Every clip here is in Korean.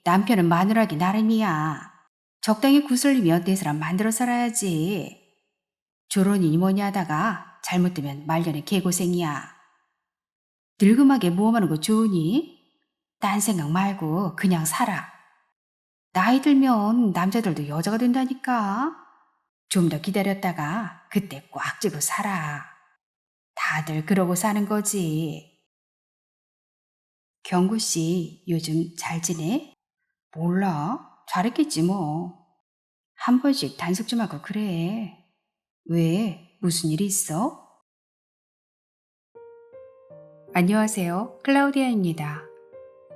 남편은 마누라기 나름이야. 적당히 구슬리며 내 사람 만들어 살아야지. 조론이니 뭐니 하다가 잘못되면 말년에 개고생이야. 늙음하게 모험하는 거 좋으니? 딴 생각 말고 그냥 살아. 나이 들면 남자들도 여자가 된다니까. 좀 더 기다렸다가 그때 꽉 쥐고 살아. 다들 그러고 사는 거지. 경구 씨 요즘 잘 지내? 몰라. 잘했겠지 뭐. 한 번씩 단속 좀 하고 그래. 왜? 무슨 일 있어? 안녕하세요. 클라우디아입니다.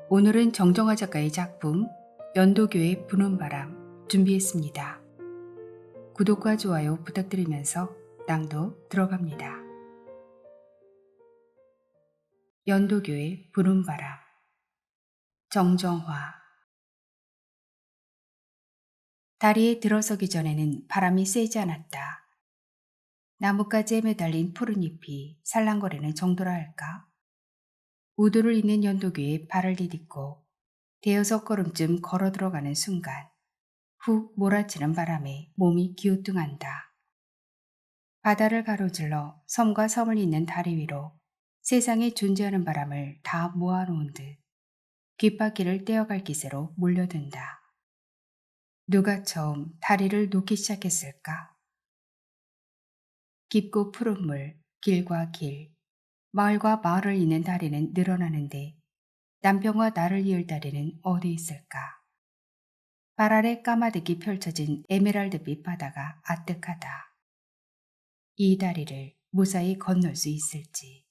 오늘은 정정화 작가의 작품 연도교의 부는 바람 준비했습니다. 구독과 좋아요 부탁드리면서 낭독 들어갑니다. 연도교의 부는 바람 정정화. 다리에 들어서기 전에는 바람이 세지 않았다. 나뭇가지에 매달린 푸른 잎이 살랑거리는 정도라 할까? 우도를 잇는 연도교에 발을 디딛고 대여섯 걸음쯤 걸어 들어가는 순간 훅 몰아치는 바람에 몸이 기우뚱한다. 바다를 가로질러 섬과 섬을 잇는 다리 위로 세상에 존재하는 바람을 다 모아놓은 듯 귓바퀴를 떼어갈 기세로 몰려든다. 누가 처음 다리를 놓기 시작했을까? 깊고 푸른 물, 길과 길, 마을과 마을을 잇는 다리는 늘어나는데 남편과 나를 이을 다리는 어디 있을까? 발 아래 까마득히 펼쳐진 에메랄드빛 바다가 아득하다. 이 다리를 무사히 건널 수 있을지.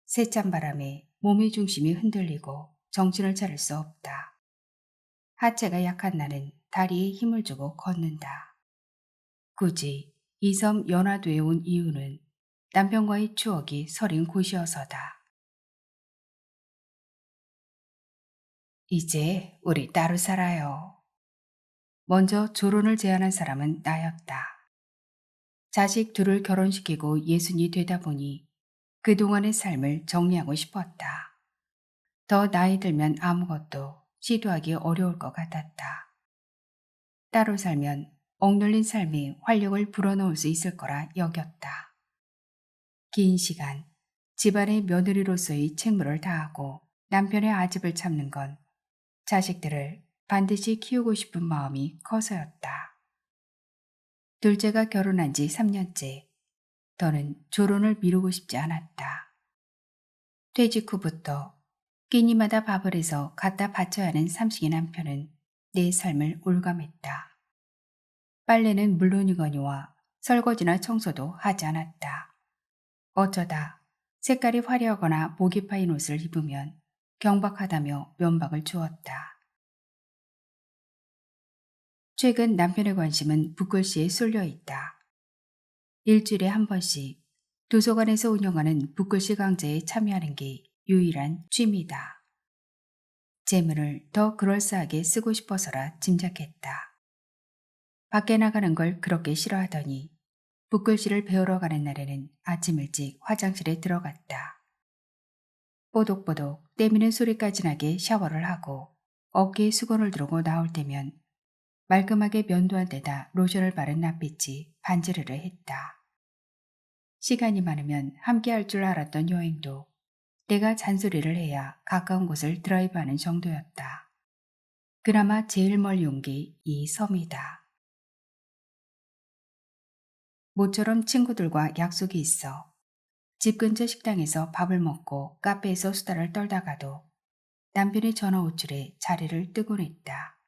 세찬 바람에 몸의 중심이 흔들리고 정신을 차릴 수 없다. 하체가 약한 나는 다리에 힘을 주고 걷는다. 굳이 이 섬 연화도에 온 이유는 남편과의 추억이 서린 곳이어서다. 이제 우리 따로 살아요. 먼저 조론을 제안한 사람은 나였다. 자식 둘을 결혼시키고 예순이 되다 보니 그동안의 삶을 정리하고 싶었다. 더 나이 들면 아무것도 시도하기 어려울 것 같았다. 따로 살면 억눌린 삶에 활력을 불어넣을 수 있을 거라 여겼다. 긴 시간 집안의 며느리로서의 책무를 다하고 남편의 아집을 참는 건 자식들을 반드시 키우고 싶은 마음이 커서였다. 둘째가 결혼한 지 3년째. 더는 조론을 미루고 싶지 않았다. 퇴직 후부터 끼니마다 밥을 해서 갖다 바쳐야 하는 삼식이 남편은 내 삶을 올감했다. 빨래는 물론이거니와 설거지나 청소도 하지 않았다. 어쩌다 색깔이 화려하거나 목이 파인 옷을 입으면 경박하다며 면박을 주었다. 최근 남편의 관심은 붓글씨에 쏠려 있다. 일주일에 한 번씩 도서관에서 운영하는 붓글씨 강좌에 참여하는 게 유일한 취미다. 재물을 더 그럴싸하게 쓰고 싶어서라 짐작했다. 밖에 나가는 걸 그렇게 싫어하더니 붓글씨를 배우러 가는 날에는 아침 일찍 화장실에 들어갔다. 뽀독뽀독 때미는 소리까지 나게 샤워를 하고 어깨에 수건을 두르고 나올 때면 말끔하게 면도한 데다 로션을 바른 낯빛이 반지르르 했다. 시간이 많으면 함께 할 줄 알았던 여행도 내가 잔소리를 해야 가까운 곳을 드라이브하는 정도였다. 그나마 제일 멀리 온 게 이 섬이다. 모처럼 친구들과 약속이 있어 집 근처 식당에서 밥을 먹고 카페에서 수다를 떨다가도 남편의 전화 호출에 자리를 뜨곤 했다.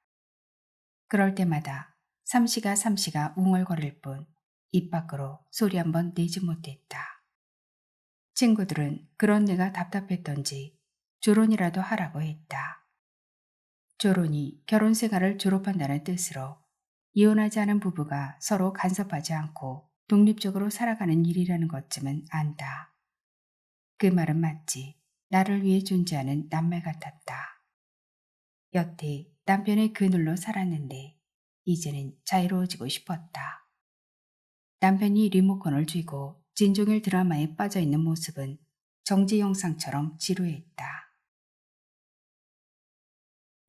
그럴 때마다 삼시가 웅얼거릴 뿐 입 밖으로 소리 한번 내지 못했다. 친구들은 그런 내가 답답했던지 조론이라도 하라고 했다. 조론이 결혼 생활을 졸업한다는 뜻으로 이혼하지 않은 부부가 서로 간섭하지 않고 독립적으로 살아가는 일이라는 것쯤은 안다. 그 말은 마치 나를 위해 존재하는 남매 같았다. 여태 남편의 그늘로 살았는데 이제는 자유로워지고 싶었다. 남편이 리모컨을 쥐고 진종일 드라마에 빠져있는 모습은 정지 영상처럼 지루했다.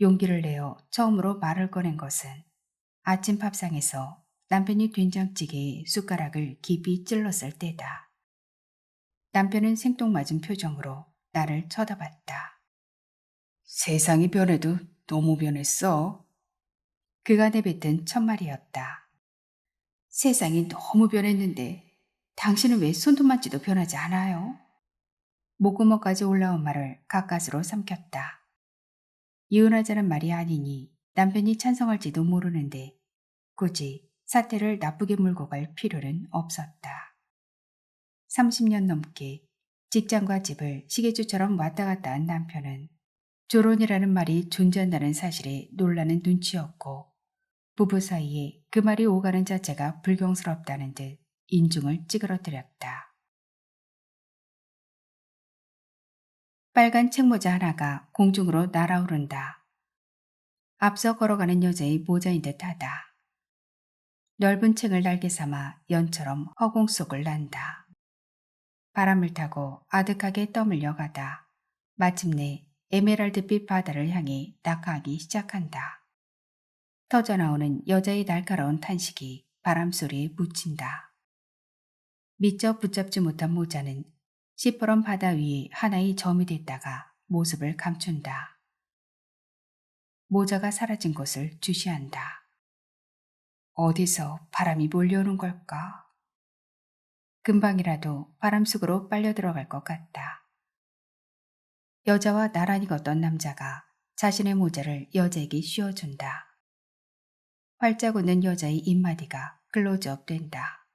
용기를 내어 처음으로 말을 꺼낸 것은 아침 밥상에서 남편이 된장찌개에 숟가락을 깊이 찔렀을 때다. 남편은 생뚱맞은 표정으로 나를 쳐다봤다. 세상이 변해도 너무 변했어. 그가 내뱉은 첫말이었다. 세상이 너무 변했는데 당신은 왜 손톱만지도 변하지 않아요? 목구멍까지 올라온 말을 가까스로 삼켰다. 이혼하자는 말이 아니니 남편이 찬성할지도 모르는데 굳이 사태를 나쁘게 몰고 갈 필요는 없었다. 30년 넘게 직장과 집을 시계추처럼 왔다 갔다 한 남편은 결혼이라는 말이 존재한다는 사실에 놀라는 눈치였고 부부 사이에 그 말이 오가는 자체가 불경스럽다는 듯 인중을 찌그러뜨렸다. 빨간 책모자 하나가 공중으로 날아오른다. 앞서 걸어가는 여자의 모자인 듯하다. 넓은 책을 날개 삼아 연처럼 허공 속을 난다. 바람을 타고 아득하게 떠밀려 가다 마침내 에메랄드빛 바다를 향해 낙하하기 시작한다. 터져나오는 여자의 날카로운 탄식이 바람소리에 묻힌다. 미처 붙잡지 못한 모자는 시퍼런 바다 위에 하나의 점이 됐다가 모습을 감춘다. 모자가 사라진 곳을 주시한다. 어디서 바람이 몰려오는 걸까? 금방이라도 바람 속으로 빨려 들어갈 것 같다. 여자와 나란히 걷던 남자가 자신의 모자를 여자에게 씌워준다. 활짝 웃는 여자의 입마디가 클로즈업 된다.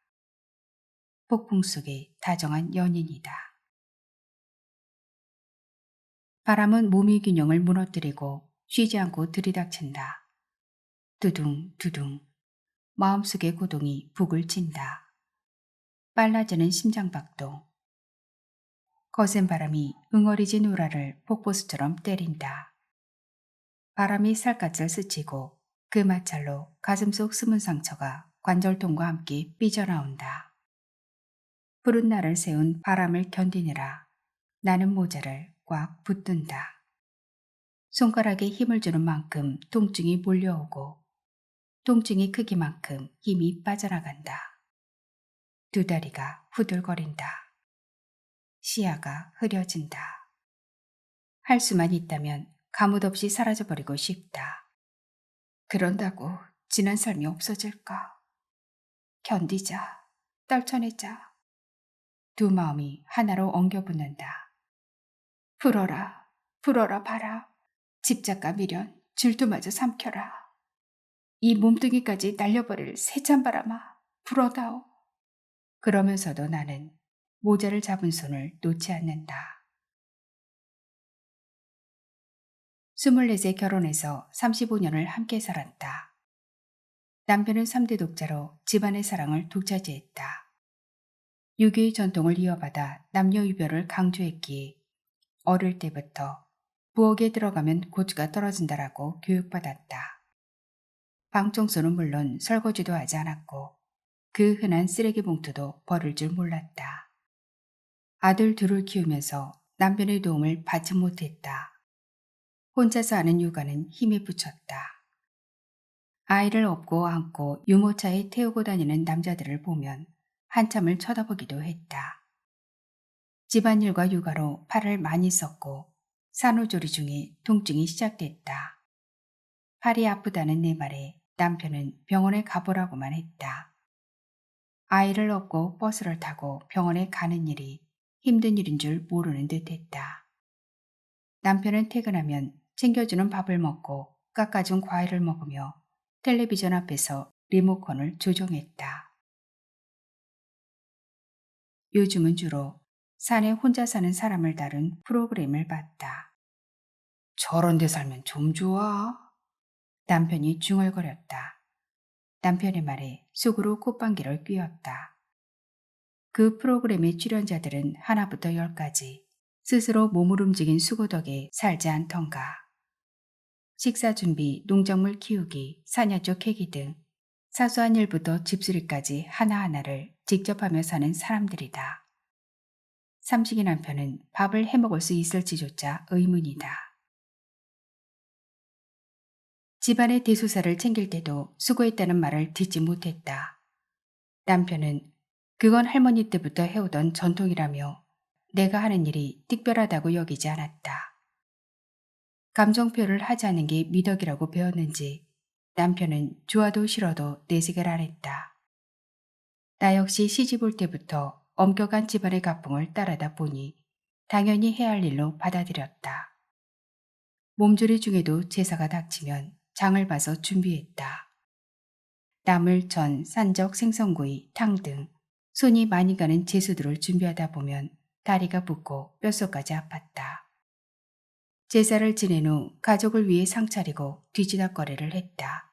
폭풍 속의 다정한 연인이다. 바람은 몸의 균형을 무너뜨리고 쉬지 않고 들이닥친다. 두둥 두둥 마음속의 고동이 북을 친다. 빨라지는 심장박동. 거센 바람이 응어리진 우라를 폭포수처럼 때린다. 바람이 살갗을 스치고 그 마찰로 가슴속 숨은 상처가 관절통과 함께 삐져나온다. 푸른 날을 세운 바람을 견디느라 나는 모자를 꽉 붙든다. 손가락에 힘을 주는 만큼 통증이 몰려오고 통증의 크기만큼 힘이 빠져나간다. 두 다리가 후들거린다. 시야가 흐려진다. 할 수만 있다면 가뭇없이 사라져버리고 싶다. 그런다고 지난 삶이 없어질까? 견디자, 떨쳐내자. 두 마음이 하나로 엉겨붙는다. 불어라, 불어라 바람. 집착과 미련, 질투마저 삼켜라. 이 몸뚱이까지 날려버릴 세찬 바람아, 불어다오. 그러면서도 나는 모자를 잡은 손을 놓지 않는다. 24세 결혼해서 35년을 함께 살았다. 남편은 3대 독자로 집안의 사랑을 독차지했다. 유교의 전통을 이어받아 남녀유별을 강조했기에 어릴 때부터 부엌에 들어가면 고추가 떨어진다라고 교육받았다. 방 청소는 물론 설거지도 하지 않았고 그 흔한 쓰레기 봉투도 버릴 줄 몰랐다. 아들 둘을 키우면서 남편의 도움을 받지 못했다. 혼자서 하는 육아는 힘에 부쳤다. 아이를 업고 안고 유모차에 태우고 다니는 남자들을 보면 한참을 쳐다보기도 했다. 집안일과 육아로 팔을 많이 썼고 산후조리 중에 통증이 시작됐다. 팔이 아프다는 내 말에 남편은 병원에 가보라고만 했다. 아이를 업고 버스를 타고 병원에 가는 일이 힘든 일인 줄 모르는 듯 했다. 남편은 퇴근하면 챙겨주는 밥을 먹고 깎아준 과일을 먹으며 텔레비전 앞에서 리모컨을 조종했다. 요즘은 주로 산에 혼자 사는 사람을 다룬 프로그램을 봤다. 저런 데 살면 좀 좋아. 남편이 중얼거렸다. 남편의 말에 속으로 콧방귀를 뀌었다. 그 프로그램의 출연자들은 하나부터 열까지 스스로 몸을 움직인 수고 덕에 살지 않던가. 식사 준비, 농작물 키우기, 사냐조 캐기 등 사소한 일부터 집수리까지 하나하나를 직접 하며 사는 사람들이다. 삼식이 남편은 밥을 해먹을 수 있을지조차 의문이다. 집안의 대소사를 챙길 때도 수고했다는 말을 듣지 못했다. 남편은 그건 할머니 때부터 해오던 전통이라며 내가 하는 일이 특별하다고 여기지 않았다. 감정표를 하지 않는 게 미덕이라고 배웠는지 남편은 좋아도 싫어도 내색을 안 했다. 나 역시 시집 올 때부터 엄격한 집안의 가풍을 따르다 보니 당연히 해야 할 일로 받아들였다. 몸조리 중에도 제사가 닥치면 장을 봐서 준비했다. 나물, 전, 산적, 생선구이, 탕 등 손이 많이 가는 제수들을 준비하다 보면 다리가 붓고 뼛속까지 아팠다. 제사를 지낸 후 가족을 위해 상 차리고 뒤지다거리를 했다.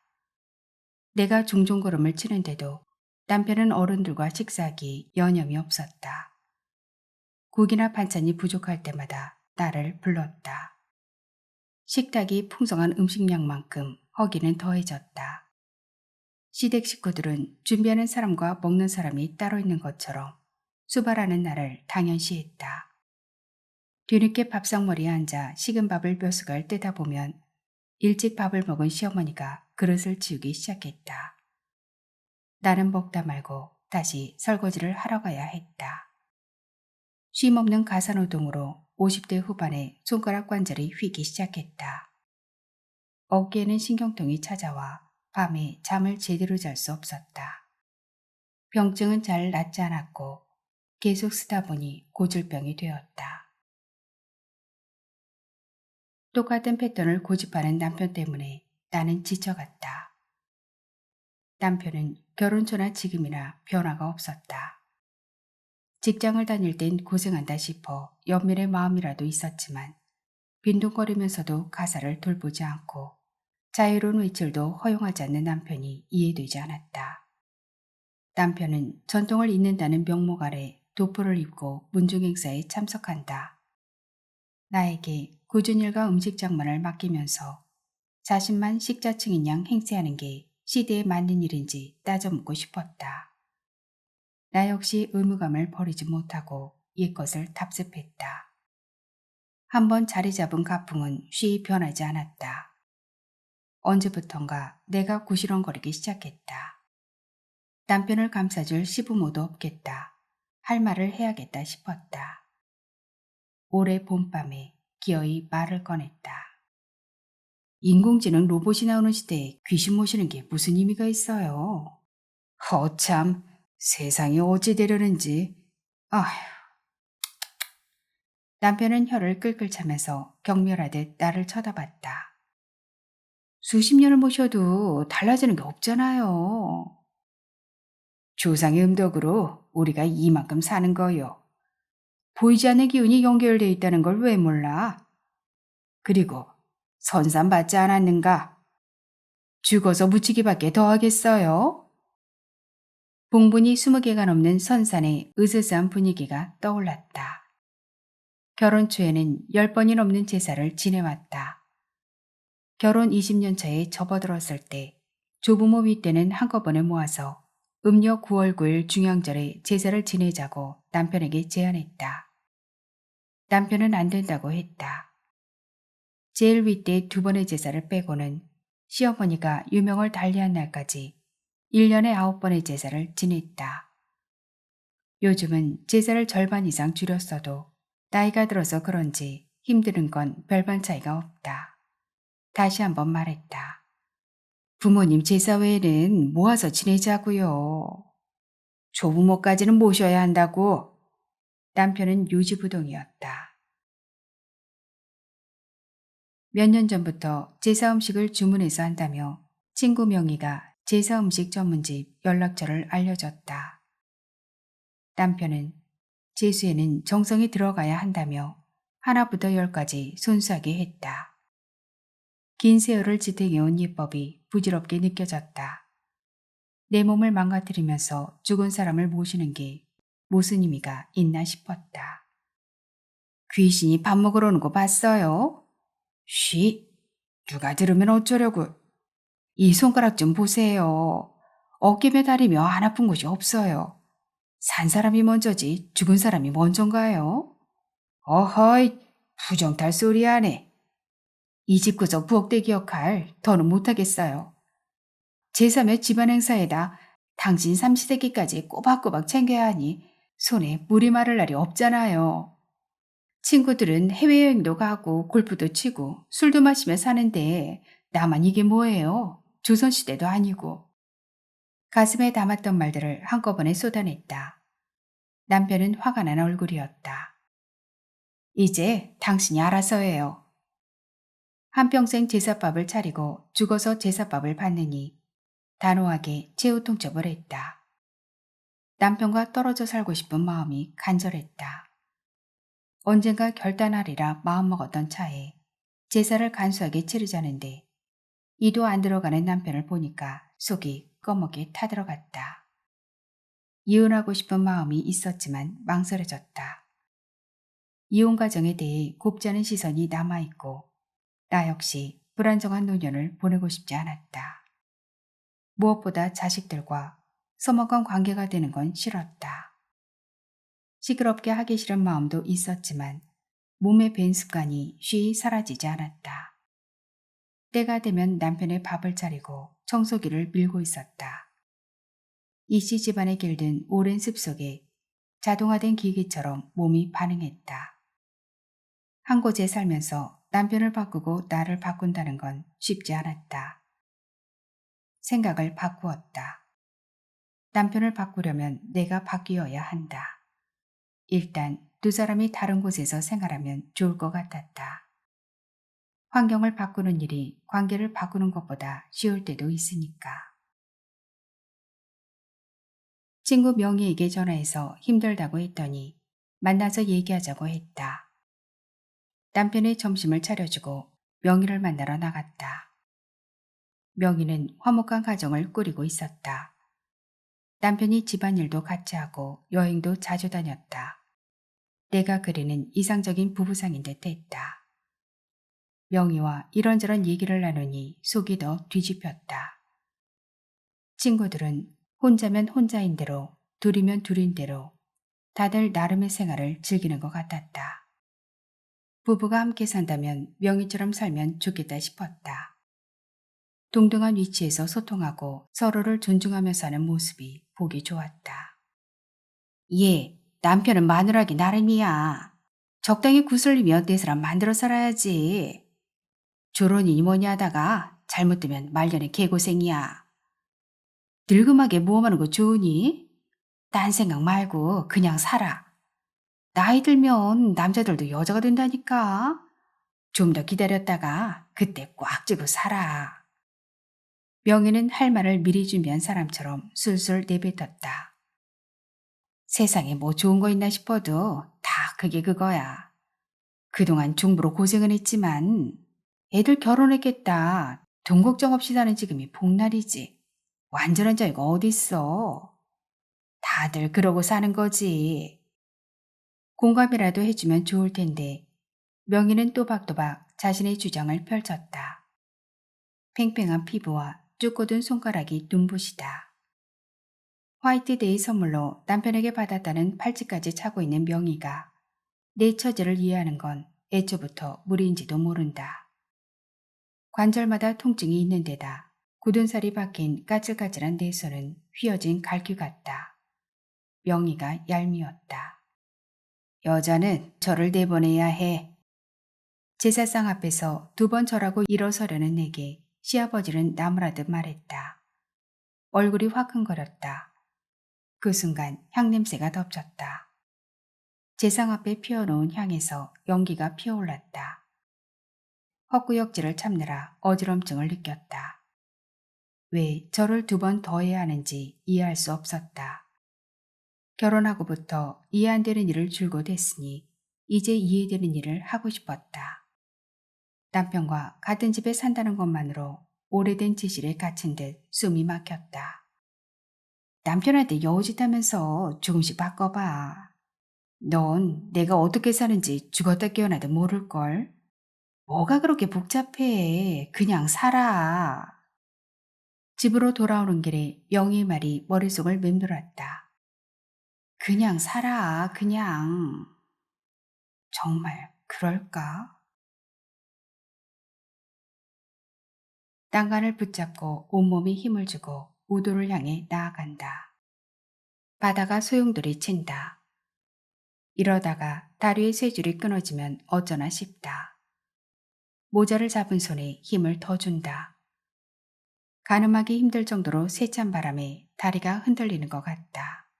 내가 종종 걸음을 치는데도 남편은 어른들과 식사하기 여념이 없었다. 국이나 반찬이 부족할 때마다 나를 불렀다. 식탁이 풍성한 음식량만큼 허기는 더해졌다. 시댁 식구들은 준비하는 사람과 먹는 사람이 따로 있는 것처럼 수발하는 나를 당연시했다. 뒤늦게 밥상머리에 앉아 식은 밥을 몇 숟갈 떼다 보면 일찍 밥을 먹은 시어머니가 그릇을 치우기 시작했다. 나는 먹다 말고 다시 설거지를 하러 가야 했다. 쉼없는 가사노동으로 50대 후반에 손가락 관절이 휘기 시작했다. 어깨에는 신경통이 찾아와 밤에 잠을 제대로 잘 수 없었다. 병증은 잘 낫지 않았고 계속 쓰다 보니 고질병이 되었다. 똑같은 패턴을 고집하는 남편 때문에 나는 지쳐갔다. 남편은 결혼 전나 지금이나 변화가 없었다. 직장을 다닐 땐 고생한다 싶어 연민의 마음이라도 있었지만 빈둥거리면서도 가사를 돌보지 않고 자유로운 외출도 허용하지 않는 남편이 이해되지 않았다. 남편은 전통을 잇는다는 명목 아래 도포를 입고 문중행사에 참석한다. 나에게 꾸준 일과 음식 장만을 맡기면서 자신만 식자층인 양 행세하는 게 시대에 맞는 일인지 따져 묻고 싶었다. 나 역시 의무감을 버리지 못하고 옛것을 답습했다. 한번 자리 잡은 가풍은 쉬이 변하지 않았다. 언제부턴가 내가 구시렁거리기 시작했다. 남편을 감싸줄 시부모도 없겠다. 할 말을 해야겠다 싶었다. 올해 봄밤에 기어이 말을 꺼냈다. 인공지능 로봇이 나오는 시대에 귀신 모시는 게 무슨 의미가 있어요? 허참, 세상이 어찌 되려는지. 아휴. 남편은 혀를 끌끌 차면서 경멸하듯 나를 쳐다봤다. 수십 년을 모셔도 달라지는 게 없잖아요. 조상의 음덕으로 우리가 이만큼 사는 거요. 보이지 않는 기운이 연결되어 있다는 걸 왜 몰라? 그리고 선산받지 않았는가? 죽어서 묻히기밖에 더 하겠어요? 봉분이 20개가 넘는 선산의 으스스한 분위기가 떠올랐다. 결혼 초에는 10번이 넘는 제사를 지내왔다. 결혼 20년 차에 접어들었을 때 조부모 윗대는 한꺼번에 모아서 음력 9월 9일 중양절에 제사를 지내자고 남편에게 제안했다. 남편은 안 된다고 했다. 제일 윗대 2번의 제사를 빼고는 시어머니가 유명을 달리한 날까지 1년에 9번의 제사를 지냈다. 요즘은 제사를 절반 이상 줄였어도 나이가 들어서 그런지 힘드는 건 별반 차이가 없다. 다시 한번 말했다. 부모님 제사 외에는 모아서 지내자고요. 조부모까지는 모셔야 한다고. 남편은 요지부동이었다. 몇 년 전부터 제사 음식을 주문해서 한다며 친구 명의가 제사 음식 전문집 연락처를 알려줬다. 남편은 제수에는 정성이 들어가야 한다며 하나부터 10까지 순수하게 했다. 긴 세월을 지탱해온 예법이 부질없게 느껴졌다. 내 몸을 망가뜨리면서 죽은 사람을 모시는 게 무슨 의미가 있나 싶었다. 귀신이 밥 먹으러 오는 거 봤어요? 쉬, 누가 들으면 어쩌려고. 이 손가락 좀 보세요. 어깨며 다리며 안 아픈 곳이 없어요. 산 사람이 먼저지 죽은 사람이 먼저인가요? 어허이, 부정탈 소리 하네. 이 집구석 부엌대기 역할 더는 못하겠어요. 제3의 집안 행사에다 당신 삼시세끼까지 꼬박꼬박 챙겨야 하니 손에 물이 마를 날이 없잖아요. 친구들은 해외여행도 가고 골프도 치고 술도 마시며 사는데 나만 이게 뭐예요? 조선시대도 아니고. 가슴에 담았던 말들을 한꺼번에 쏟아냈다. 남편은 화가 난 얼굴이었다. 이제 당신이 알아서 해요. 한평생 제사밥을 차리고 죽어서 제사밥을 받느니 단호하게 최후통첩을 했다. 남편과 떨어져 살고 싶은 마음이 간절했다. 언젠가 결단하리라 마음먹었던 차에 제사를 간소하게 치르자는데 이도 안 들어가는 남편을 보니까 속이 꺼먹게 타들어갔다. 이혼하고 싶은 마음이 있었지만 망설여졌다. 이혼 가정에 대해 곱지 않은 시선이 남아있고 나 역시 불안정한 노년을 보내고 싶지 않았다. 무엇보다 자식들과 서먹한 관계가 되는 건 싫었다. 시끄럽게 하기 싫은 마음도 있었지만 몸에 밴 습관이 쉬이 사라지지 않았다. 때가 되면 남편의 밥을 차리고 청소기를 밀고 있었다. 이씨 집안에 길든 오랜 습속에 자동화된 기계처럼 몸이 반응했다. 한 곳에 살면서 남편을 바꾸고 나를 바꾼다는 건 쉽지 않았다. 생각을 바꾸었다. 남편을 바꾸려면 내가 바뀌어야 한다. 일단 두 사람이 다른 곳에서 생활하면 좋을 것 같았다. 환경을 바꾸는 일이 관계를 바꾸는 것보다 쉬울 때도 있으니까. 친구 명희에게 전화해서 힘들다고 했더니 만나서 얘기하자고 했다. 남편의 점심을 차려주고 명희를 만나러 나갔다. 명희는 화목한 가정을 꾸리고 있었다. 남편이 집안일도 같이 하고 여행도 자주 다녔다. 내가 그리는 이상적인 부부상인 듯 했다. 명희와 이런저런 얘기를 나누니 속이 더 뒤집혔다. 친구들은 혼자면 혼자인 대로, 둘이면 둘인 대로 다들 나름의 생활을 즐기는 것 같았다. 부부가 함께 산다면 명희처럼 살면 좋겠다 싶었다. 동등한 위치에서 소통하고 서로를 존중하며 사는 모습이 보기 좋았다. 예, 남편은 마누라기 나름이야. 적당히 구슬리며 내 사람 만들어 살아야지. 조론이니 뭐니 하다가 잘못되면 말년에 개고생이야. 늙음하게 모험하는 거 좋으니? 딴 생각 말고 그냥 살아. 나이 들면 남자들도 여자가 된다니까. 좀 더 기다렸다가 그때 꽉 쥐고 살아. 명희는 할 말을 미리 준비한 사람처럼 술술 내뱉었다. 세상에 뭐 좋은 거 있나 싶어도 다 그게 그거야. 그동안 중부로 고생은 했지만 애들 결혼했겠다. 돈 걱정 없이 사는 지금이 복날이지. 완전한 자유가 어딨어. 다들 그러고 사는 거지. 공감이라도 해주면 좋을 텐데 명희는 또박또박 자신의 주장을 펼쳤다. 팽팽한 피부와 쭉 뻗은 손가락이 눈부시다. 화이트데이 선물로 남편에게 받았다는 팔찌까지 차고 있는 명희가 내 처지를 이해하는 건 애초부터 무리인지도 모른다. 관절마다 통증이 있는 데다 굳은 살이 박힌 까칠까칠한 내 손은 휘어진 갈퀴 같다. 명희가 얄미웠다. 여자는 절을 내보내야 해. 제사상 앞에서 두 번 절하고 일어서려는 내게 시아버지는 나무라듯 말했다. 얼굴이 화끈거렸다. 그 순간 향냄새가 덮쳤다. 제상 앞에 피워놓은 향에서 연기가 피어올랐다. 헛구역질을 참느라 어지럼증을 느꼈다. 왜 절을 두 번 더 해야 하는지 이해할 수 없었다. 결혼하고부터 이해 안 되는 일을 줄곧 했으니 이제 이해되는 일을 하고 싶었다. 남편과 같은 집에 산다는 것만으로 오래된 지실에 갇힌 듯 숨이 막혔다. 남편한테 여우짓하면서 조금씩 바꿔봐. 넌 내가 어떻게 사는지 죽었다 깨어나도 모를걸. 뭐가 그렇게 복잡해. 그냥 살아. 집으로 돌아오는 길에 영희의 말이 머릿속을 맴돌았다. 그냥 살아, 그냥. 정말 그럴까? 난간을 붙잡고 온몸에 힘을 주고 우도를 향해 나아간다. 바다가 소용돌이 친다. 이러다가 다리의 쇠 줄이 끊어지면 어쩌나 싶다. 모자를 잡은 손에 힘을 더 준다. 가늠하기 힘들 정도로 세찬 바람에 다리가 흔들리는 것 같다.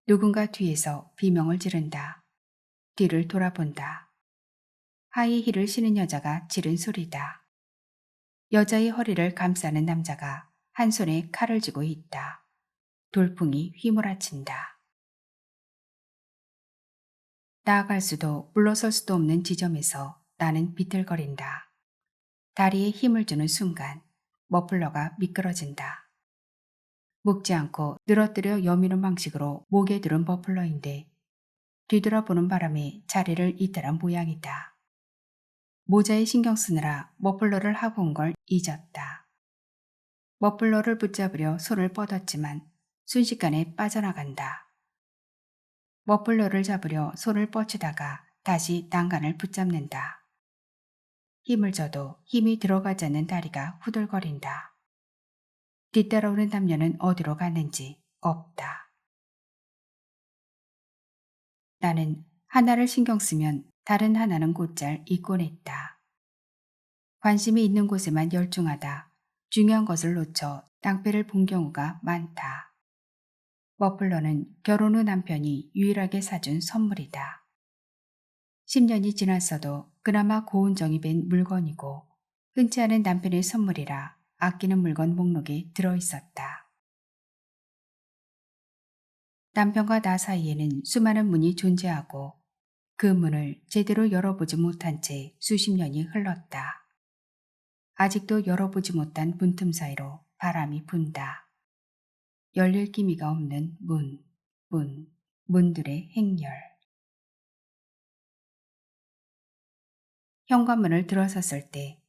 누군가 뒤에서 비명을 지른다. 뒤를 돌아본다. 하이힐을 신은 여자가 지른 소리다. 여자의 허리를 감싸는 남자가 한 손에 칼을 쥐고 있다. 돌풍이 휘몰아친다. 나아갈 수도 물러설 수도 없는 지점에서 나는 비틀거린다. 다리에 힘을 주는 순간 머플러가 미끄러진다. 묶지 않고 늘어뜨려 여미는 방식으로 목에 두른 머플러인데 뒤돌아보는 바람에 자리를 이탈한 모양이다. 모자에 신경 쓰느라 머플러를 하고 온 걸 잊었다. 머플러를 붙잡으려 손을 뻗었지만 순식간에 빠져나간다. 머플러를 잡으려 손을 뻗치다가 다시 난간을 붙잡는다. 힘을 줘도 힘이 들어가지 않는 다리가 후들거린다. 뒤따라오는 남녀는 어디로 갔는지 없다. 나는 하나를 신경 쓰면 다른 하나는 곧잘 잊곤 했다. 관심이 있는 곳에만 열중하다 중요한 것을 놓쳐 낭패를 본 경우가 많다. 머플러는 결혼 후 남편이 유일하게 사준 선물이다. 10년이 지났어도 그나마 고운 정이 밴 물건이고 흔치 않은 남편의 선물이라 아끼는 물건 목록에 들어있었다. 남편과 나 사이에는 수많은 문이 존재하고 그 문을 제대로 열어보지 못한 채 수십 년이 흘렀다. 아직도 열어보지 못한 문틈 사이로 바람이 분다. 열릴 기미가 없는 문들의 행렬. 현관문을 들어섰을 때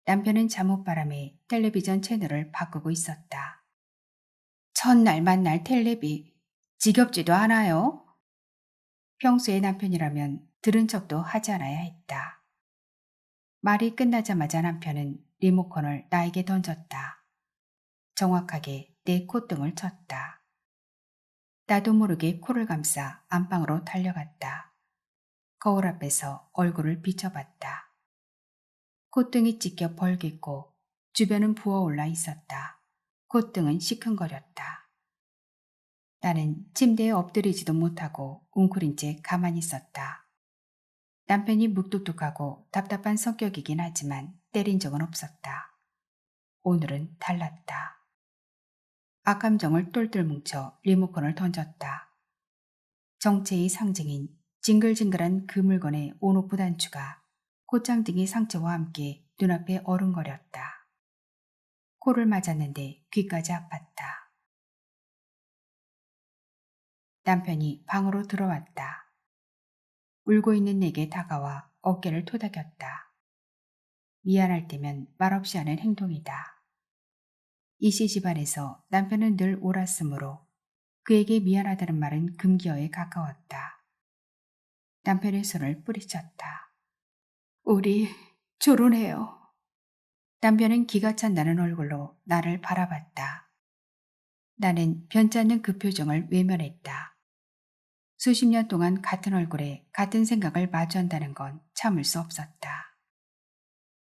남편은 잠옷바람에 텔레비전 채널을 바꾸고 있었다. 첫날 만날 텔레비 지겹지도 않아요? 평소에 남편이라면 들은 척도 하지 않아야 했다. 말이 끝나자마자 남편은 리모컨을 나에게 던졌다. 정확하게 내 콧등을 쳤다. 나도 모르게 코를 감싸 안방으로 달려갔다. 거울 앞에서 얼굴을 비춰봤다. 콧등이 찢겨 벌갰고 주변은 부어올라 있었다. 콧등은 시큰거렸다. 나는 침대에 엎드리지도 못하고 웅크린 채 가만히 있었다. 남편이 묵뚝뚝하고 답답한 성격이긴 하지만 때린 적은 없었다. 오늘은 달랐다. 악감정을 똘똘 뭉쳐 리모컨을 던졌다. 정체의 상징인 징글징글한 그 물건의 온오프 단추가 콧장등이 상처와 함께 눈앞에 어른거렸다. 코를 맞았는데 귀까지 아팠다. 남편이 방으로 들어왔다. 울고 있는 내게 다가와 어깨를 토닥였다. 미안할 때면 말없이 하는 행동이다. 이씨 집안에서 남편은 늘 옳았으므로 그에게 미안하다는 말은 금기어에 가까웠다. 남편의 손을 뿌리쳤다. 우리 결혼해요. 남편은 기가 찬다는 얼굴로 나를 바라봤다. 나는 변치 않는 그 표정을 외면했다. 수십 년 동안 같은 얼굴에 같은 생각을 마주한다는 건 참을 수 없었다.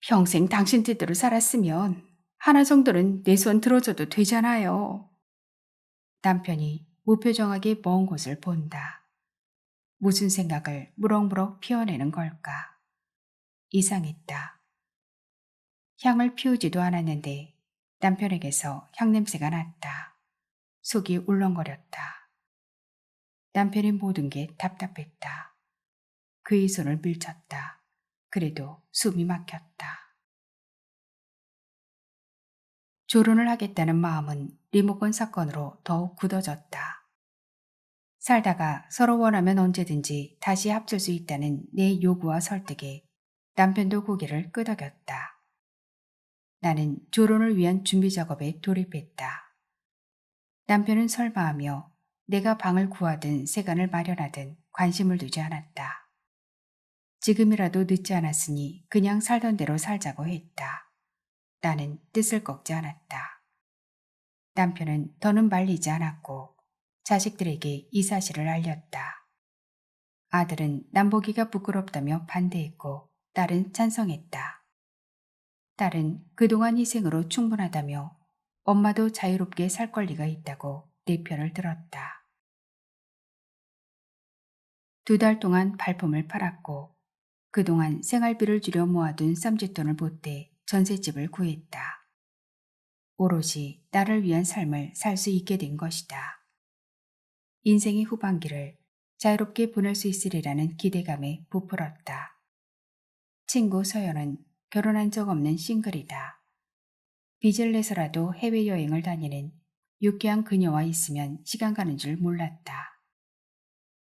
평생 당신 뜻대로 살았으면 하나 정도는 내 손 들어줘도 되잖아요. 남편이 무표정하게 먼 곳을 본다. 무슨 생각을 무럭무럭 피워내는 걸까? 이상했다. 향을 피우지도 않았는데 남편에게서 향냄새가 났다. 속이 울렁거렸다. 남편의 모든 게 답답했다. 그의 손을 밀쳤다. 그래도 숨이 막혔다. 조론을 하겠다는 마음은 리모컨 사건으로 더욱 굳어졌다. 살다가 서로 원하면 언제든지 다시 합칠 수 있다는 내 요구와 설득에 남편도 고개를 끄덕였다. 나는 조론을 위한 준비 작업에 돌입했다. 남편은 설마하며 내가 방을 구하든 세간을 마련하든 관심을 두지 않았다. 지금이라도 늦지 않았으니 그냥 살던 대로 살자고 했다. 나는 뜻을 꺾지 않았다. 남편은 더는 말리지 않았고 자식들에게 이 사실을 알렸다. 아들은 남보기가 부끄럽다며 반대했고 딸은 찬성했다. 딸은 그동안 희생으로 충분하다며 엄마도 자유롭게 살 권리가 있다고 내 편을 들었다. 2달 동안 발품을 팔았고 그동안 생활비를 줄여 모아둔 쌈짓돈을 보태 전셋집을 구했다. 오롯이 나를 위한 삶을 살 수 있게 된 것이다. 인생의 후반기를 자유롭게 보낼 수 있으리라는 기대감에 부풀었다. 친구 서연은 결혼한 적 없는 싱글이다. 빚을 내서라도 해외여행을 다니는 유쾌한 그녀와 있으면 시간 가는 줄 몰랐다.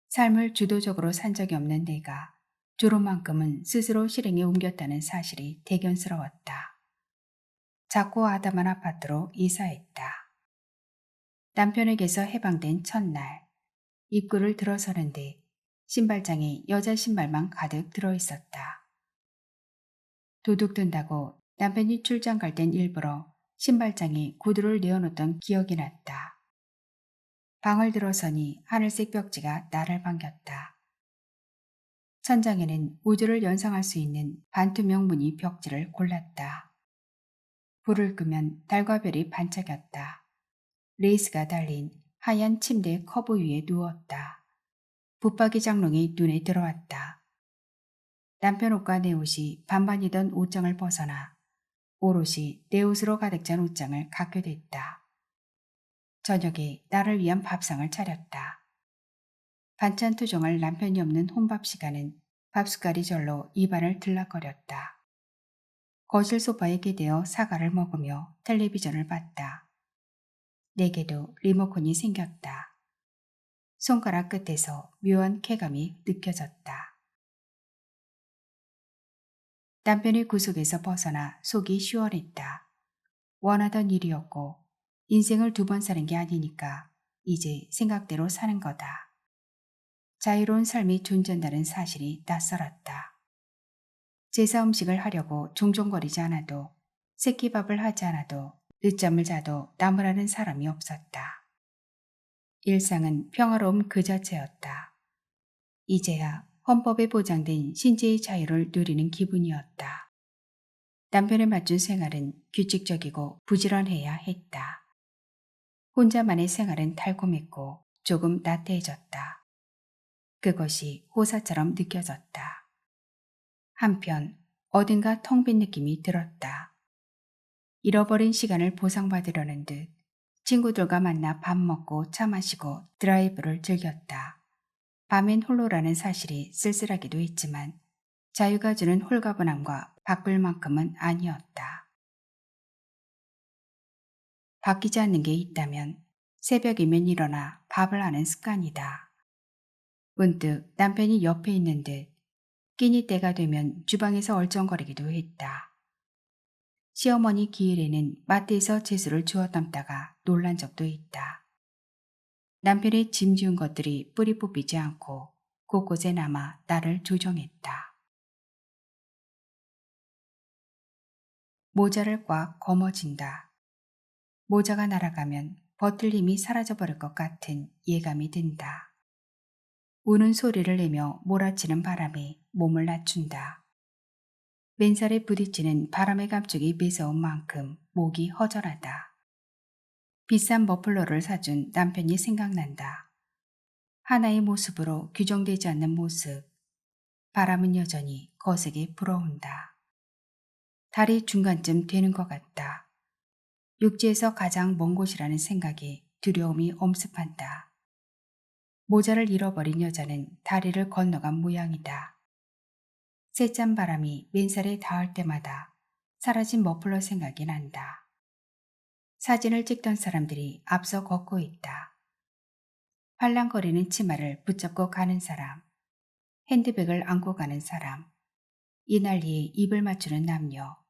삶을 주도적으로 산 적이 없는 내가 졸업만큼은 스스로 실행에 옮겼다는 사실이 대견스러웠다. 작고 아담한 아파트로 이사했다. 남편에게서 해방된 첫날, 입구를 들어서는데 신발장에 여자 신발만 가득 들어있었다. 도둑 든다고 남편이 출장 갈 땐 일부러 신발장에 구두를 내어놓던 기억이 났다. 방을 들어서니 하늘색 벽지가 나를 반겼다. 천장에는 우주를 연상할 수 있는 반투명 무늬 벽지를 골랐다. 불을 끄면 달과 별이 반짝였다. 레이스가 달린 하얀 침대 커브 위에 누웠다. 붙박이 장롱이 눈에 들어왔다. 남편 옷과 내 옷이 반반이던 옷장을 벗어나 오롯이 내 옷으로 가득 찬 옷장을 갖게 됐다. 저녁에 나를 위한 밥상을 차렸다. 반찬 투정할 남편이 없는 혼밥 시간은 밥숟갈이 절로 입안을 들락거렸다. 거실 소파에 기대어 사과를 먹으며 텔레비전을 봤다. 내게도 리모컨이 생겼다. 손가락 끝에서 묘한 쾌감이 느껴졌다. 남편의 구속에서 벗어나 속이 시원했다. 원하던 일이었고 인생을 2번 사는 게 아니니까 이제 생각대로 사는 거다. 자유로운 삶이 존재한다는 사실이 낯설었다. 제사 음식을 하려고 종종거리지 않아도 새끼밥을 하지 않아도 늦잠을 자도 나무라는 사람이 없었다. 일상은 평화로움 그 자체였다. 이제야 헌법에 보장된 신체의 자유를 누리는 기분이었다. 남편에 맞춘 생활은 규칙적이고 부지런해야 했다. 혼자만의 생활은 달콤했고 조금 나태해졌다. 그것이 호사처럼 느껴졌다. 한편 어딘가 텅 빈 느낌이 들었다. 잃어버린 시간을 보상받으려는 듯 친구들과 만나 밥 먹고 차 마시고 드라이브를 즐겼다. 밤엔 홀로라는 사실이 쓸쓸하기도 했지만 자유가 주는 홀가분함과 바쁠 만큼은 아니었다. 바뀌지 않는 게 있다면 새벽이면 일어나 밥을 하는 습관이다. 문득 남편이 옆에 있는 듯 끼니 때가 되면 주방에서 얼쩡거리기도 했다. 시어머니 기일에는 마트에서 채소를 주워 담다가 놀란 적도 있다. 남편의 짐 지운 것들이 뿌리 뽑히지 않고 곳곳에 남아 나를 조종했다. 모자를 꽉 거머쥔다. 모자가 날아가면 버틸 힘이 사라져버릴 것 같은 예감이 든다. 우는 소리를 내며 몰아치는 바람에 몸을 낮춘다. 맨살에 부딪히는 바람의 감촉이 매서운 만큼 목이 허전하다. 비싼 머플러를 사준 남편이 생각난다. 하나의 모습으로 규정되지 않는 모습. 바람은 여전히 거세게 불어온다. 달이 중간쯤 되는 것 같다. 육지에서 가장 먼 곳이라는 생각에 두려움이 엄습한다. 모자를 잃어버린 여자는 다리를 건너간 모양이다. 새짠 바람이 맨살에 닿을 때마다 사라진 머플러 생각이 난다. 사진을 찍던 사람들이 앞서 걷고 있다. 팔랑거리는 치마를 붙잡고 가는 사람, 핸드백을 안고 가는 사람, 이 난리에 입을 맞추는 남녀,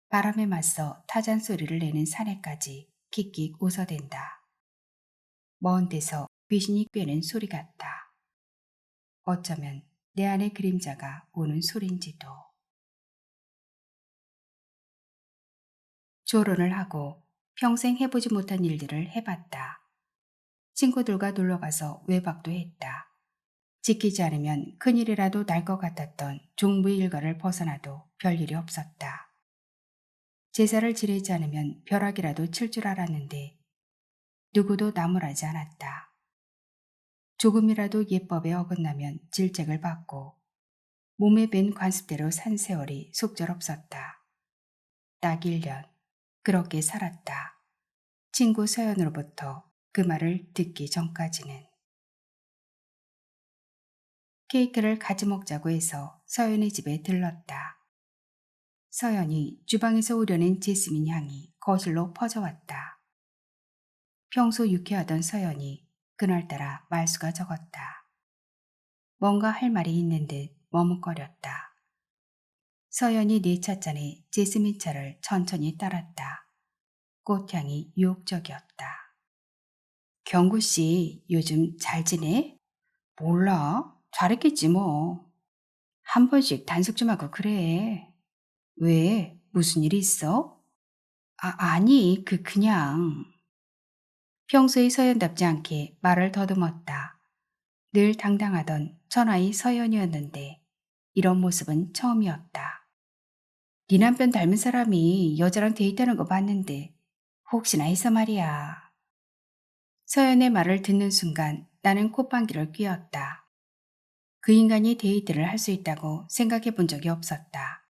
바람에 맞서 타잔 소리를 내는 사내까지 킥킥 웃어댄다. 먼 데서 귀신이 꿰는 소리 같다. 어쩌면 내 안의 그림자가 우는 소린지도. 조론을 하고 평생 해보지 못한 일들을 해봤다. 친구들과 놀러가서 외박도 했다. 지키지 않으면 큰일이라도 날 것 같았던 종부의 일과를 벗어나도 별일이 없었다. 제사를 지내지 않으면 벼락이라도 칠 줄 알았는데 누구도 나무라지 않았다. 조금이라도 예법에 어긋나면 질책을 받고 몸에 밴 관습대로 산 세월이 속절없었다. 딱 1년 그렇게 살았다. 친구 서연으로부터 그 말을 듣기 전까지는. 케이크를 같이 먹자고 해서 서연의 집에 들렀다. 서연이 주방에서 우려낸 제스민 향이 거실로 퍼져왔다. 평소 유쾌하던 서연이 그날따라 말수가 적었다. 뭔가 할 말이 있는 듯 머뭇거렸다. 서연이 네 찻잔에 제스민 차를 천천히 따랐다. 꽃향이 유혹적이었다. 경구씨 요즘 잘 지내? 몰라. 잘했겠지 뭐. 한 번씩 단속 좀 하고 그래. 왜? 무슨 일 있어? 아니 그냥. 평소의 서연답지 않게 말을 더듬었다. 늘 당당하던 천하의 서연이었는데 이런 모습은 처음이었다. 네 남편 닮은 사람이 여자랑 데이트하는 거 봤는데 혹시나 해서 말이야. 서연의 말을 듣는 순간 나는 콧방귀를 뀌었다. 그 인간이 데이트를 할 수 있다고 생각해 본 적이 없었다.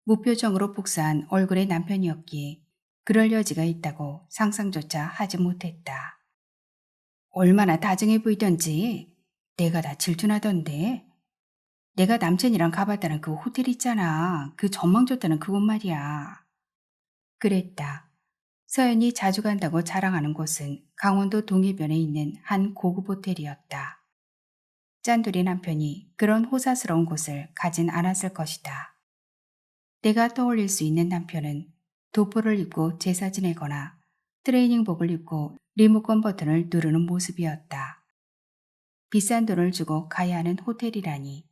무표정으로 복사한 얼굴의 남편이었기에 그럴 여지가 있다고 상상조차 하지 못했다. 얼마나 다정해 보이던지 내가 다 질투나던데. 내가 남친이랑 가봤다는 그 호텔 있잖아. 그 전망 좋다는 그곳 말이야. 그랬다. 서연이 자주 간다고 자랑하는 곳은 강원도 동해변에 있는 한 고급 호텔이었다. 짠돌이 남편이 그런 호사스러운 곳을 가진 않았을 것이다. 내가 떠올릴 수 있는 남편은 도포를 입고 제사 지내거나 트레이닝복을 입고 리모컨 버튼을 누르는 모습이었다. 비싼 돈을 주고 가야 하는 호텔이라니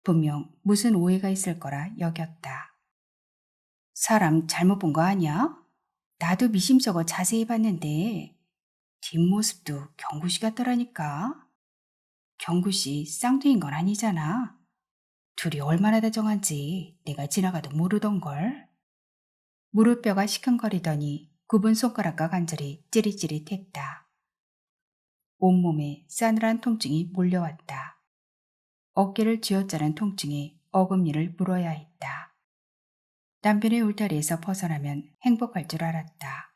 분명 무슨 오해가 있을 거라 여겼다. 사람 잘못 본 거 아니야? 나도 미심쩍어 자세히 봤는데 뒷모습도 경구씨 같더라니까. 경구씨 쌍둥이인 건 아니잖아. 둘이 얼마나 다정한지 내가 지나가도 모르던걸. 무릎뼈가 시큰거리더니 굽은 손가락과 관절이 찌릿찌릿했다. 온몸에 싸늘한 통증이 몰려왔다. 어깨를 쥐어짜는 통증에 어금니를 물어야 했다. 남편의 울타리에서 벗어나면 행복할 줄 알았다.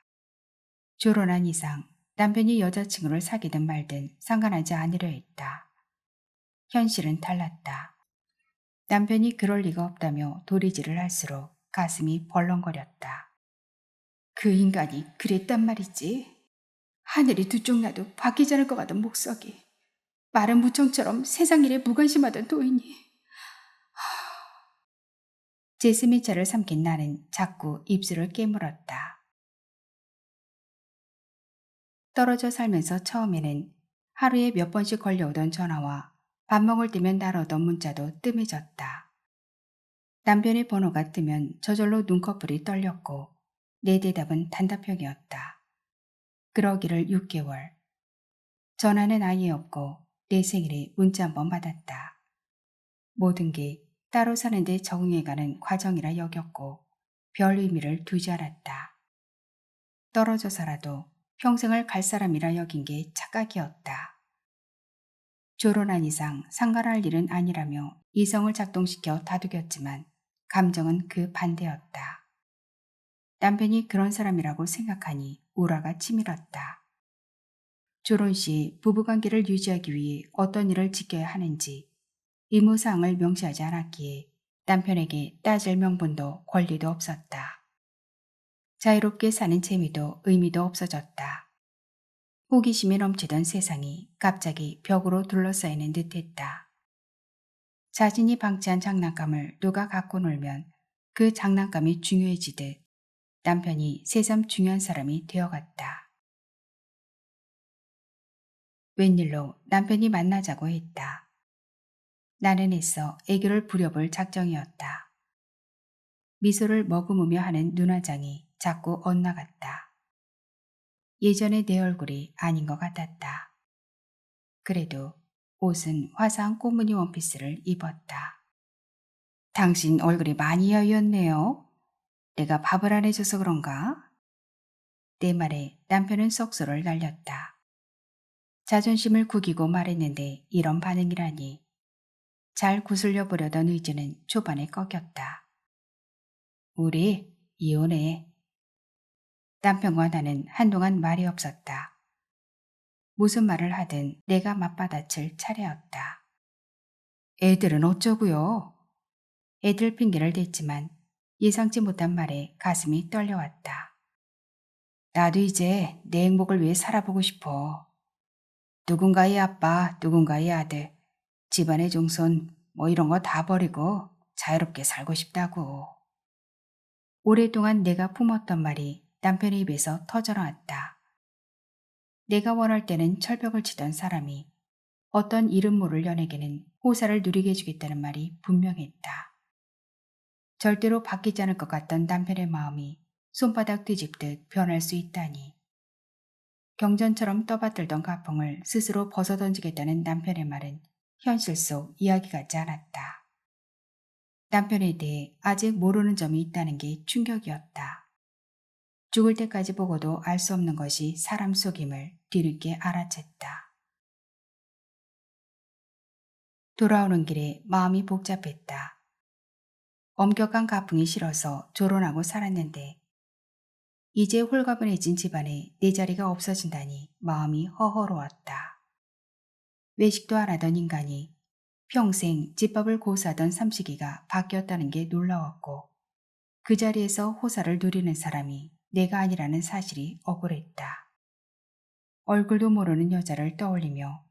결혼한 이상 남편이 여자친구를 사귀든 말든 상관하지 않으려 했다. 현실은 달랐다. 남편이 그럴 리가 없다며 도리질을 할수록 가슴이 벌렁거렸다. 그 인간이 그랬단 말이지. 하늘이 두 쪽 나도 바뀌지 않을 것 같은 목석이. 마른 무청처럼 세상 일에 무관심하던 도인이. 제스민 차를 삼킨 나는 자꾸 입술을 깨물었다. 떨어져 살면서 처음에는 하루에 몇 번씩 걸려오던 전화와 밥 먹을 때면 날아오던 문자도 뜸해졌다. 남편의 번호가 뜨면 저절로 눈꺼풀이 떨렸고 내 대답은 단답형이었다. 그러기를 6개월. 전화는 아예 없고 내 생일에 문자 한 번 받았다. 모든 게 따로 사는데 적응해가는 과정이라 여겼고 별 의미를 두지 않았다. 떨어져 살아도 평생을 갈 사람이라 여긴 게 착각이었다. 결혼한 이상 상관할 일은 아니라며 이성을 작동시켜 다독였지만 감정은 그 반대였다. 남편이 그런 사람이라고 생각하니 우라가 치밀었다. 결혼 시 부부관계를 유지하기 위해 어떤 일을 지켜야 하는지 의무사항을 명시하지 않았기에 남편에게 따질 명분도 권리도 없었다. 자유롭게 사는 재미도 의미도 없어졌다. 호기심이 넘치던 세상이 갑자기 벽으로 둘러싸이는 듯했다. 자신이 방치한 장난감을 누가 갖고 놀면 그 장난감이 중요해지듯 남편이 새삼 중요한 사람이 되어갔다. 웬일로 남편이 만나자고 했다. 나는 애써 애교를 부려볼 작정이었다. 미소를 머금으며 하는 눈화장이 자꾸 엇나갔다. 예전의 내 얼굴이 아닌 것 같았다. 그래도 옷은 화사한 꽃무늬 원피스를 입었다. 당신 얼굴이 많이 여였네요. 내가 밥을 안 해줘서 그런가? 내 말에 남편은 썩소를 날렸다. 자존심을 구기고 말했는데 이런 반응이라니. 잘 구슬려 보려던 의지는 초반에 꺾였다. 우리 이혼해. 남편과 나는 한동안 말이 없었다. 무슨 말을 하든 내가 맞받아칠 차례였다. 애들은 어쩌고요? 애들 핑계를 댔지만 예상치 못한 말에 가슴이 떨려왔다. 나도 이제 내 행복을 위해 살아보고 싶어. 누군가의 아빠, 누군가의 아들, 집안의 종손 뭐 이런 거 다 버리고 자유롭게 살고 싶다고. 오랫동안 내가 품었던 말이 남편의 입에서 터져나왔다. 내가 원할 때는 철벽을 치던 사람이 어떤 이름 모를 연예계는 호사를 누리게 해주겠다는 말이 분명했다. 절대로 바뀌지 않을 것 같던 남편의 마음이 손바닥 뒤집듯 변할 수 있다니. 경전처럼 떠받들던 가풍을 스스로 벗어던지겠다는 남편의 말은 현실 속 이야기 같지 않았다. 남편에 대해 아직 모르는 점이 있다는 게 충격이었다. 죽을 때까지 보고도 알 수 없는 것이 사람 속임을 뒤늦게 알아챘다. 돌아오는 길에 마음이 복잡했다. 엄격한 가풍이 싫어서 조론하고 살았는데 이제 홀가분해진 집안에 내 자리가 없어진다니 마음이 허허로웠다. 외식도 안 하던 인간이 평생 집밥을 고수하던 삼식이가 바뀌었다는 게 놀라웠고 그 자리에서 호사를 누리는 사람이 내가 아니라는 사실이 억울했다. 얼굴도 모르는 여자를 떠올리며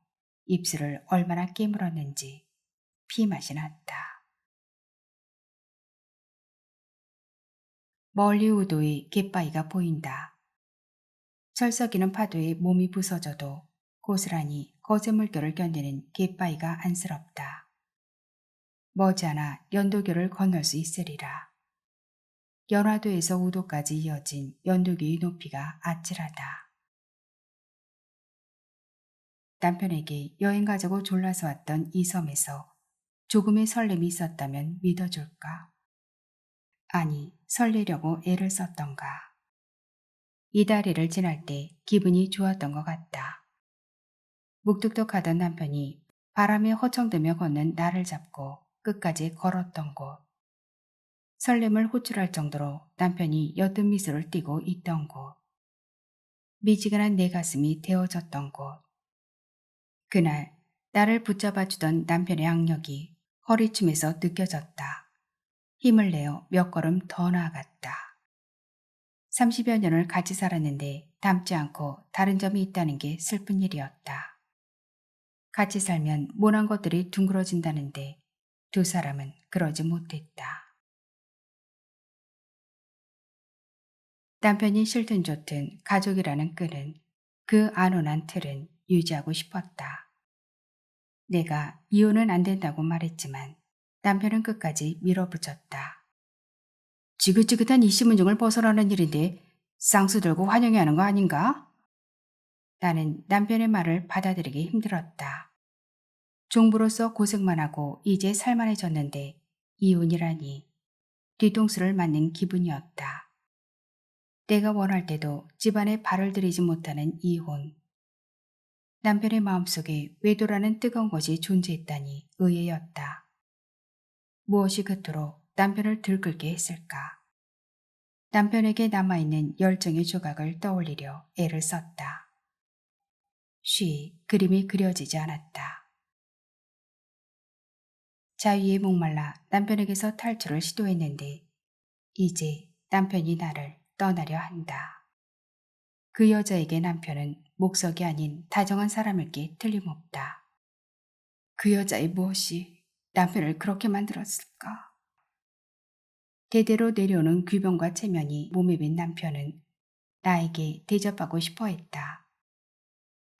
입술을 얼마나 깨물었는지 피맛이 났다. 멀리 우도의 갯바위가 보인다. 철썩이는 파도에 몸이 부서져도 고스란히 거제 물결을 견디는 갯바위가 안쓰럽다. 머지않아 연도교를 건널 수 있으리라. 연화도에서 우도까지 이어진 연도교의 높이가 아찔하다. 남편에게 여행 가자고 졸라서 왔던 이 섬에서 조금의 설렘이 있었다면 믿어줄까? 아니, 설레려고 애를 썼던가. 이 다리를 지날 때 기분이 좋았던 것 같다. 묵뚝뚝하던 남편이 바람에 허청대며 걷는 나를 잡고 끝까지 걸었던 곳. 설렘을 호출할 정도로 남편이 옅은 미소를 띠고 있던 곳. 미지근한 내 가슴이 데워졌던 곳. 그날 나를 붙잡아주던 남편의 악력이 허리춤에서 느껴졌다. 힘을 내어 몇 걸음 더 나아갔다. 30여 년을 같이 살았는데 닮지 않고 다른 점이 있다는 게 슬픈 일이었다. 같이 살면 모난 것들이 둥그러진다는데 두 사람은 그러지 못했다. 남편이 싫든 좋든 가족이라는 끈은 그 안온한 틀은 유지하고 싶었다. 내가 이혼은 안 된다고 말했지만 남편은 끝까지 밀어붙였다. 지긋지긋한 이씨문중을 벗어나는 일인데 쌍수 들고 환영해 하는 거 아닌가? 나는 남편의 말을 받아들이기 힘들었다. 종부로서 고생만 하고 이제 살만해졌는데 이혼이라니 뒤통수를 맞는 기분이었다. 내가 원할 때도 집안에 발을 들이지 못하는 이혼. 남편의 마음속에 외도라는 뜨거운 것이 존재했다니 의외였다. 무엇이 그토록 남편을 들끓게 했을까? 남편에게 남아있는 열정의 조각을 떠올리려 애를 썼다. 쉬 그림이 그려지지 않았다. 자유에 목말라 남편에게서 탈출을 시도했는데 이제 남편이 나를 떠나려 한다. 그 여자에게 남편은 목석이 아닌 다정한 사람일 게 틀림없다. 그 여자의 무엇이 남편을 그렇게 만들었을까? 대대로 내려오는 귀병과 체면이 몸에 밴 남편은 나에게 대접하고 싶어 했다.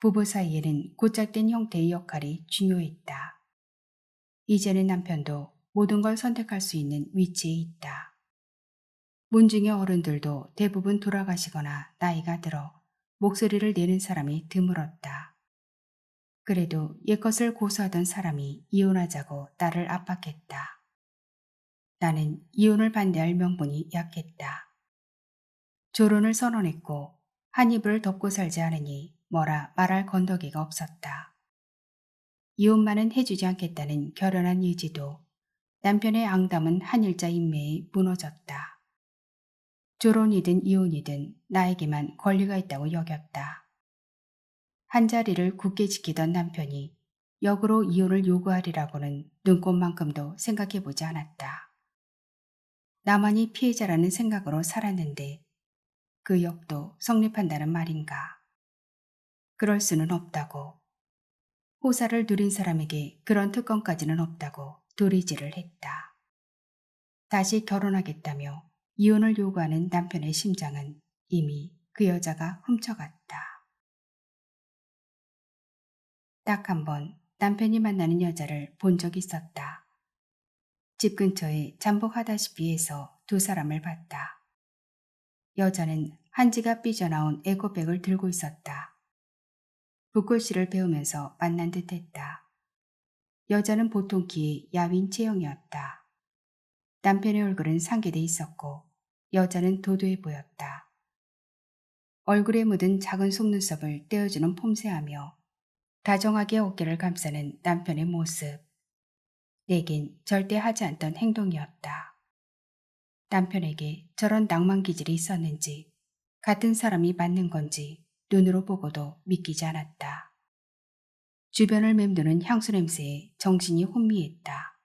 부부 사이에는 고짝된 형태의 역할이 중요했다. 이제는 남편도 모든 걸 선택할 수 있는 위치에 있다. 문중의 어른들도 대부분 돌아가시거나 나이가 들어 목소리를 내는 사람이 드물었다. 그래도 옛것을 고수하던 사람이 이혼하자고 나를 압박했다. 나는 이혼을 반대할 명분이 약했다. 조론을 선언했고 한 이불을 덮고 살지 않으니 뭐라 말할 건더기가 없었다. 이혼만은 해주지 않겠다는 결연한 의지도 남편의 앙담은 한일자 인매에 무너졌다. 조론이든 이혼이든 나에게만 권리가 있다고 여겼다. 한자리를 굳게 지키던 남편이 역으로 이혼을 요구하리라고는 눈꼽만큼도 생각해보지 않았다. 나만이 피해자라는 생각으로 살았는데 그 역도 성립한다는 말인가. 그럴 수는 없다고. 호사를 누린 사람에게 그런 특권까지는 없다고 도리지를 했다. 다시 결혼하겠다며 이혼을 요구하는 남편의 심장은 이미 그 여자가 훔쳐갔다. 딱 한 번 남편이 만나는 여자를 본 적이 있었다. 집 근처에 잠복하다시피 해서 두 사람을 봤다. 여자는 한지가 삐져나온 에코백을 들고 있었다. 붓글씨를 배우면서 만난 듯했다. 여자는 보통 키의 야윈 체형이었다. 남편의 얼굴은 상기돼 있었고 여자는 도도해 보였다. 얼굴에 묻은 작은 속눈썹을 떼어주는 폼새하며 다정하게 어깨를 감싸는 남편의 모습. 내겐 절대 하지 않던 행동이었다. 남편에게 저런 낭만 기질이 있었는지 같은 사람이 맞는 건지 눈으로 보고도 믿기지 않았다. 주변을 맴도는 향수 냄새에 정신이 혼미했다.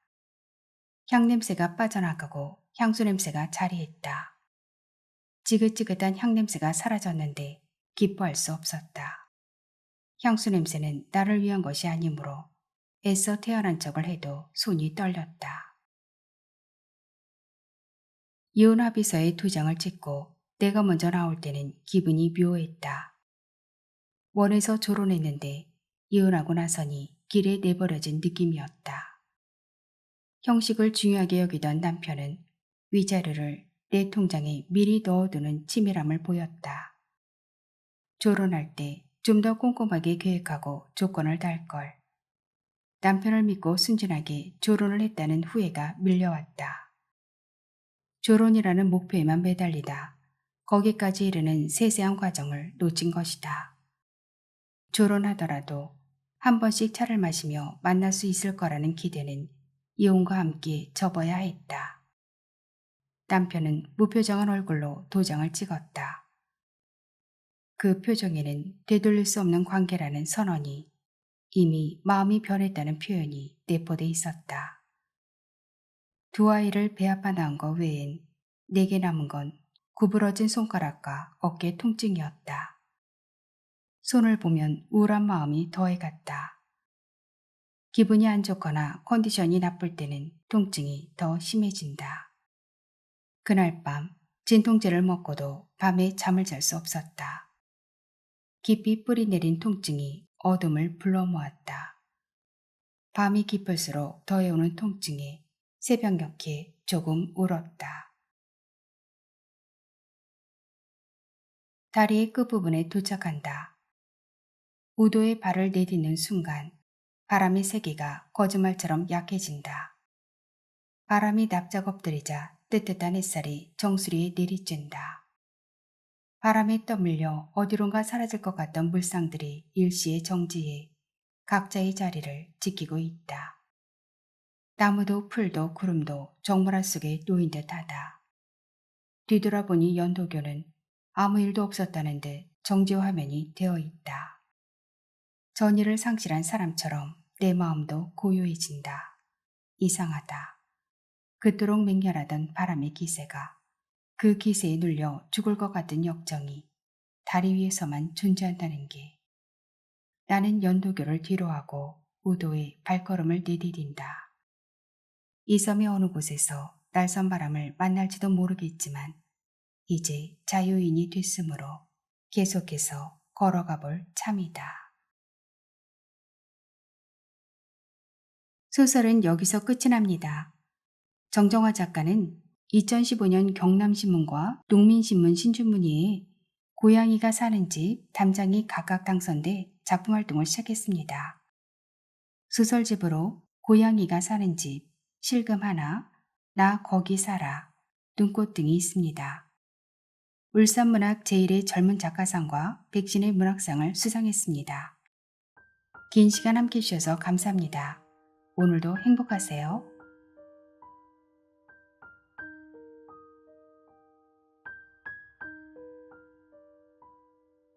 향 냄새가 빠져나가고 향수 냄새가 자리했다. 지긋지긋한 향 냄새가 사라졌는데 기뻐할 수 없었다. 향수 냄새는 나를 위한 것이 아니므로 애써 태어난 척을 해도 손이 떨렸다. 이혼 합의서에 두 장을 찍고 내가 먼저 나올 때는 기분이 묘했다. 원해서 조론했는데 이혼하고 나서니 길에 내버려진 느낌이었다. 형식을 중요하게 여기던 남편은 위자료를 내 통장에 미리 넣어두는 치밀함을 보였다. 조론할 때 좀 더 꼼꼼하게 계획하고 조건을 달 걸. 남편을 믿고 순진하게 조론을 했다는 후회가 밀려왔다. 조론이라는 목표에만 매달리다 거기까지 이르는 세세한 과정을 놓친 것이다. 조론하더라도 한 번씩 차를 마시며 만날 수 있을 거라는 기대는 이혼과 함께 접어야 했다. 남편은 무표정한 얼굴로 도장을 찍었다. 그 표정에는 되돌릴 수 없는 관계라는 선언이 이미 마음이 변했다는 표현이 내포돼 있었다. 두 아이를 배아파 낳은 것 외엔 내게 남은 건 구부러진 손가락과 어깨 통증이었다. 손을 보면 우울한 마음이 더해갔다. 기분이 안 좋거나 컨디션이 나쁠 때는 통증이 더 심해진다. 그날 밤 진통제를 먹고도 밤에 잠을 잘 수 없었다. 깊이 뿌리 내린 통증이 어둠을 불러모았다. 밤이 깊을수록 더해오는 통증에 새벽녘에 조금 울었다. 다리의 끝부분에 도착한다. 우도에 발을 내딛는 순간 바람의 세기가 거짓말처럼 약해진다. 바람이 납작 엎드리자 뜨뜻한 햇살이 정수리에 내리쬐다. 바람에 떠밀려 어디론가 사라질 것 같던 물상들이 일시에 정지해 각자의 자리를 지키고 있다. 나무도 풀도 구름도 정물화 속에 놓인 듯하다. 뒤돌아보니 연도교는 아무 일도 없었다는 듯 정지 화면이 되어 있다. 전의를 상실한 사람처럼 내 마음도 고요해진다. 이상하다. 그토록 맹렬하던 바람의 기세가 그 기세에 눌려 죽을 것 같은 역정이 다리 위에서만 존재한다는 게. 나는 연도교를 뒤로하고 우도에 발걸음을 내디딘다. 이 섬의 어느 곳에서 날선 바람을 만날지도 모르겠지만 이제 자유인이 됐으므로 계속해서 걸어가 볼 참이다. 소설은 여기서 끝이 납니다. 정정화 작가는 2015년 경남신문과 농민신문 신춘문예에 고양이가 사는 집 담장이 각각 당선돼 작품 활동을 시작했습니다. 소설집으로 고양이가 사는 집, 실금 하나, 나 거기 살아, 눈꽃 등이 있습니다. 울산문학 제1의 젊은 작가상과 백신의 문학상을 수상했습니다. 긴 시간 함께 해주셔서 감사합니다. 오늘도 행복하세요.